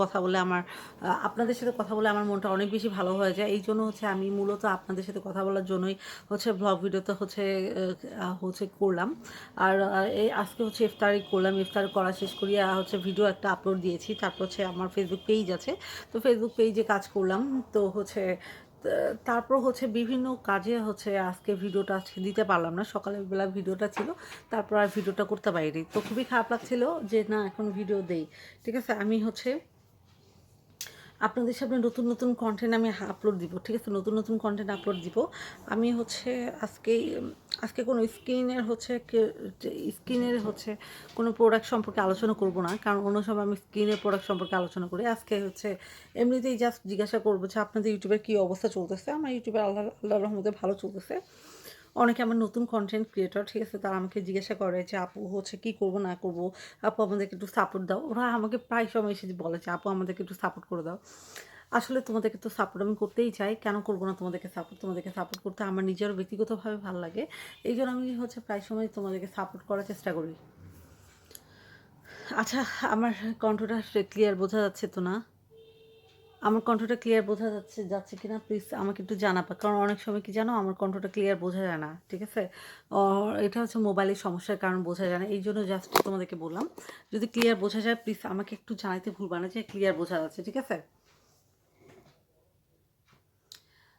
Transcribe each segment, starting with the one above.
কথা বলে আমার আপনাদের সাথে কথা বলে আমার মনটা অনেক বেশি ভালো হয়ে যায়। এইজন্য হচ্ছে আমি মূলত আপনাদের সাথে কথা বলার জন্যই হচ্ছে ব্লগ ভিডিওটা হচ্ছে করলাম। আর এই আজকে হচ্ছে ইফতারি করলাম। ইফতার করা শেষ করিয়া হচ্ছে ভিডিও একটা আপলোড দিয়েছি। তারপর হচ্ছে আমার ফেসবুক পেজ আছে। তো ফেসবুক পেজে কাজ করলাম। তো হচ্ছে তারপর হচ্ছে বিভিন্ন কাজে হচ্ছে আজকে ভিডিওটা আজকে দিতে পারলাম না। সকালের বেলা ভিডিওটা ছিল। তারপর আর ভিডিওটা করতে পারিনি। তো খুবই খারাপ লাগছিল যে না এখন ভিডিও দেই। ঠিক আছে? আমি হচ্ছে আপনাদের সামনে নতুন নতুন কন্টেন্ট আমি আপলোড দিব। ঠিক আছে? নতুন নতুন কন্টেন্ট আপলোড দিব। আমি হচ্ছে আজকে কোনো স্কিনের হচ্ছে কোনো প্রোডাক্ট সম্পর্কে আলোচনা করব না। কারণ অন্য সময় আমি স্কিনের প্রোডাক্ট সম্পর্কে আলোচনা করি। আজকে হচ্ছে এমনিতেই জাস্ট জিজ্ঞাসা করব যে আপনাদের ইউটিউবের কী অবস্থা চলতেছে। আমার ইউটিউবে আল্লাহর রহমতে ভালো চলতেছে। অনেকে আমার নতুন কন্টেন্ট ক্রিয়েটর, ঠিক আছে? তারা আমাকে জিজ্ঞাসা করে যে আপু হচ্ছে কী করব না করব, আপু আমাদেরকে একটু সাপোর্ট দাও। ওরা আমাকে প্রায় সময় এসে বলে যে আপু আমাদেরকে একটু সাপোর্ট করে দাও। আসলে তোমাদেরকে তো সাপোর্ট আমি করতেই চাই, কেন করব না তোমাদেরকে সাপোর্ট? তোমাদেরকে সাপোর্ট করতে আমার নিজেরও ব্যক্তিগতভাবে ভালো লাগে। এই জন্য আমি হচ্ছে প্রায় সময় তোমাদেরকে সাপোর্ট করার চেষ্টা করি। আচ্ছা, আমার কণ্ঠটা ক্লিয়ার বোঝা যাচ্ছে তো না? আমার কণ্ঠটা ক্লিয়ার বোঝা যাচ্ছে কিনা প্লিজ আমাকে একটু জানাবা। কারণ অনেক সময় কি জানো আমার কণ্ঠটা ক্লিয়ার বোঝা যায় না। ঠিক আছে? এটা হচ্ছে মোবাইলের সমস্যার কারণ বোঝা যায় না। এই জন্য জাস্ট তোমাদেরকে বললাম। যদি ক্লিয়ার বোঝা যায় প্লিজ আমাকে একটু জানাইতে ভুলবা না যে ক্লিয়ার বোঝা যাচ্ছে। ঠিক আছে?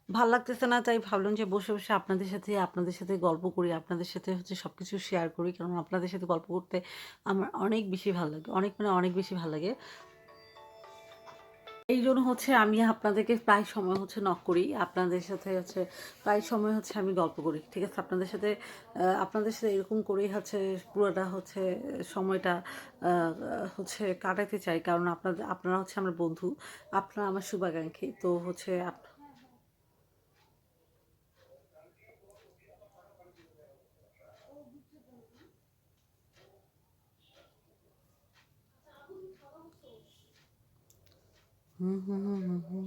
ভাল লাগতেছে না তাই ভাবলাম যে বসে আপনাদের সাথে গল্প করি। আপনাদের সাথে হচ্ছে সবকিছু শেয়ার করি। কারণ আপনাদের সাথে গল্প করতে আমার অনেক বেশি ভাল লাগে। অনেক মানে অনেক বেশি ভাল লাগে। এইজন্য হচ্ছে আমি আপনাদেরকে প্রায় সময় হচ্ছে নক করি। আপনাদের সাথে হচ্ছে প্রায় সময় হচ্ছে আমি গল্প করি। ঠিক আছে? আপনাদের সাথে এরকম করেই হচ্ছে পুরোটা হচ্ছে সময়টা হচ্ছে কাটাতে চাই। কারণ আপনারা হচ্ছে আমার বন্ধু। আপনারা আমার শুভাকাঙ্ক্ষী। তো হচ্ছে হুম, হুম, হুম, হুম, হুম।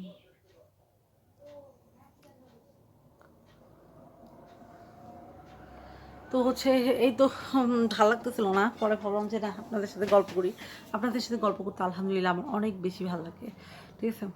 তো হচ্ছে এই তো ভাল লাগতেছিল না। পরে ভাবলাম যে না আপনাদের সাথে গল্প করি। আপনাদের সাথে গল্প করতে আলহামদুলিল্লাহ আমার অনেক বেশি ভাল লাগে। ঠিক আছে?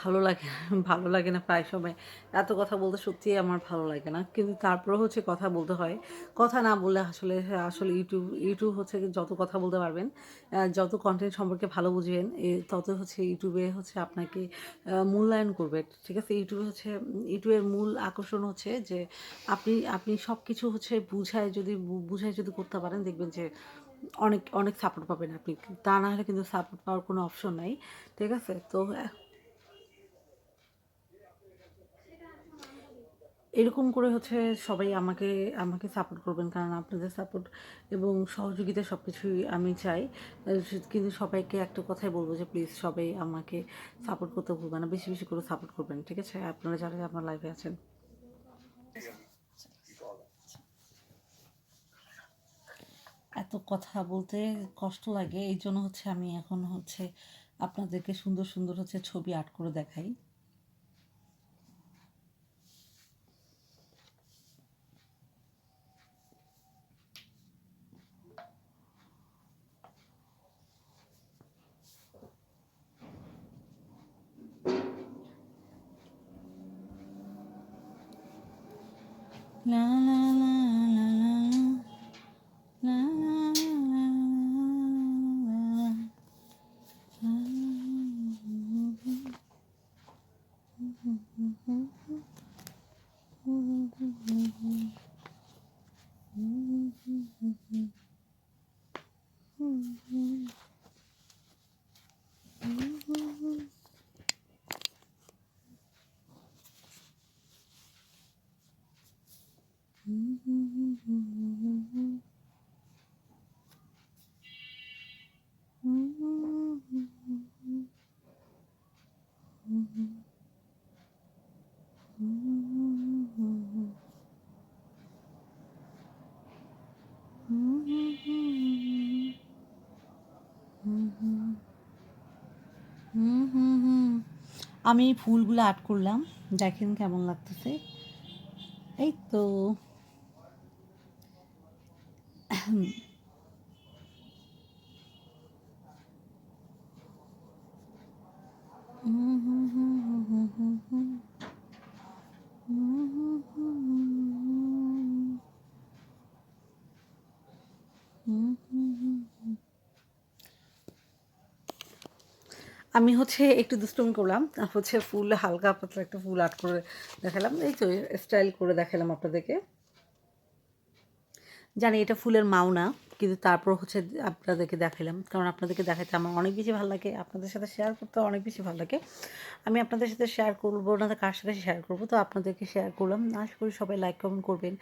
ভালো লাগে ভালো লাগে না প্রায় সময়। এত কথা বলতে সত্যিই আমার ভালো লাগে না। কিন্তু তারপরেও হচ্ছে কথা বলতে হয়। কথা না বললে আসলে ইউটিউব হচ্ছে কি যত কথা বলতে পারবেন, যত কনটেন্ট সম্পর্কে ভালো বুঝবেন, তত হচ্ছে ইউটিউবে হচ্ছে আপনাকে মূল্যায়ন করবে। ঠিক আছে? ইউটিউবের মূল আকর্ষণ হচ্ছে যে আপনি সবকিছু হচ্ছে বুঝায় যদি করতে পারেন দেখবেন যে অনেক, অনেক সাপোর্ট পাবেন আপনি। তা না হলে কিন্তু সাপোর্ট পাওয়ার কোনো অপশন নাই। ঠিক আছে? তো এরকম করে হচ্ছে সবাই আমাকে সাপোর্ট করবেন। কারণ আপনাদের সাপোর্ট এবং সহযোগিতা সবকিছুই আমি চাই। কিন্তু সবাইকে একটা কথাই বলব যে প্লিজ সবাই আমাকে সাপোর্ট করতে ভুলবেন না। বেশি, বেশি করে সাপোর্ট করবেন। ঠিক আছে? আপনারা যারা আমার লাইফে আছেন। এত কথা বলতে কষ্ট লাগে। এইজন্য হচ্ছে আমি এখন হচ্ছে আপনাদেরকে সুন্দর, সুন্দর হচ্ছে ছবি আর্ট করে দেখাই। লা লা লা লা লা লা লা লা আমি ফুলগুলো অ্যাড করলাম, দেখেন কেমন লাগতেছে। এই তো আমি হচ্ছে একটু দুষ্টুমি করলাম, হচ্ছে ফুল হালকা পাতলা একটা ফুল আর্ট করে দেখালাম, এই তো স্টাইল করে দেখালাম আপনাদেরকে। জানি এটা ফুলের মাও না, কিন্তু তারপর হচ্ছে আপনাদেরকে দেখালাম, কারণ আপনাদেরকে দেখাতে আমার অনেক বেশি ভালো লাগে, আপনাদের সাথে শেয়ার করতে অনেক বেশি ভালো লাগে। আমি আপনাদের সাথে শেয়ার করবো না তো কার সাথে শেয়ার করবো, তো আপনাদেরকে শেয়ার করলাম। আশা করি সবাই লাইক কমেন্ট করবেন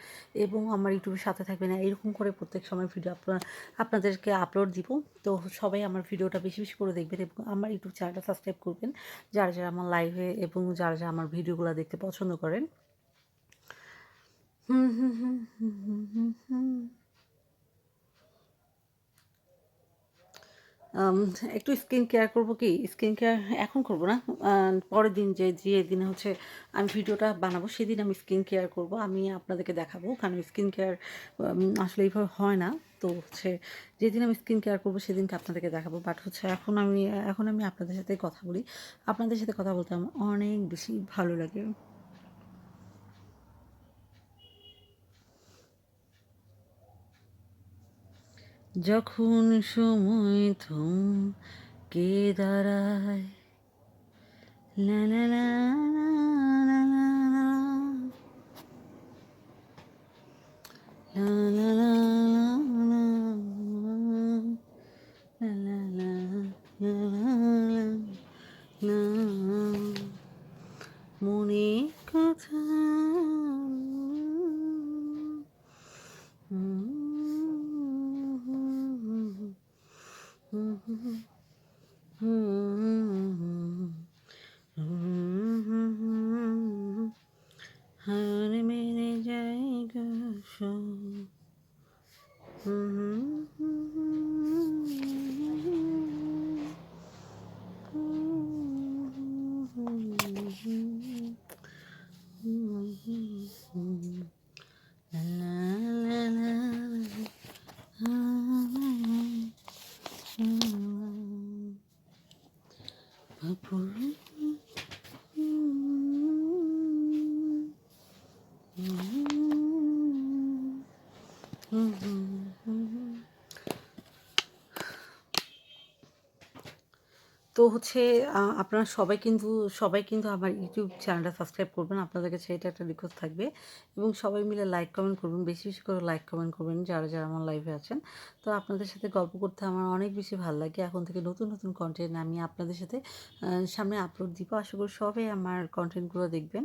এবং আমার ইউটিউবের সাথে থাকবেন। এরকম করে প্রত্যেক সময় ভিডিও আপনাদেরকে আপলোড দিব। তো সবাই আমার ভিডিওটা বেশি বেশি করে দেখবেন এবং আমার ইউটিউব চ্যানেলটা সাবস্ক্রাইব করবেন, যারা যারা আমার লাইভে এবং যারা যারা আমার ভিডিওগুলো দেখতে পছন্দ করেন। হুম হুম হুম হুম হুম হুম হুম আম একটু স্কিন কেয়ার করবো, কি স্কিন কেয়ার এখন করবো না, পরের দিন যে দিনে হচ্ছে আমি ভিডিওটা বানাবো সেদিন আমি স্কিন কেয়ার করবো, আমি আপনাদেরকে দেখাবো, কারণ স্কিন কেয়ার আসলে এইভাবে হয় না। তো হচ্ছে যেদিন আমি স্কিন কেয়ার করবো সেদিনকে আপনাদেরকে দেখাবো, বাট হচ্ছে এখন আমি আপনাদের সাথে কথা বলি, আপনাদের সাথে কথা বলতে আমার অনেক বেশি ভালো লাগে। যখন সময় থমকে দাঁড়ায়, লা লা লা লা লা লা লা, লা লা লা লা লা লা লা লা লা লা, মনের কথা হার মেরে জায়গা সব। তো হচ্ছে আপনারা সবাই কিন্তু আমার ইউটিউব চ্যানেলটা সাবস্ক্রাইব করবেন, আপনাদের কাছে এটা একটা রিকোয়েস্ট থাকবে, এবং সবাই মিলে লাইক কমেন্ট করবেন, বেশি বেশি করে লাইক কমেন্ট করবেন যারা যারা আমার লাইভে আছেন। তো আপনাদের সাথে গল্প করতে আমার অনেক বেশি ভালো লাগে, এখন থেকে নতুন নতুন কন্টেন্ট আমি আপনাদের সাথে সামনে আপলোড দিব, আশা করি সবাই আমার কন্টেন্টগুলো দেখবেন।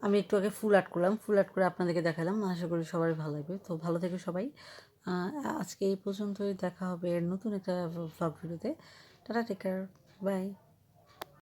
আমি একটু আগে ফুল আর্ট করলাম, ফুল আর্ট করে আপনাদেরকে দেখালাম, আশা করি সবাই ভালো লাগবে। তো ভালো থেকে সবাই, আজকে এই পর্যন্তই, দেখা হবে নতুন একটা ভ্লগ ভিডিওতে। Tata, take care, by.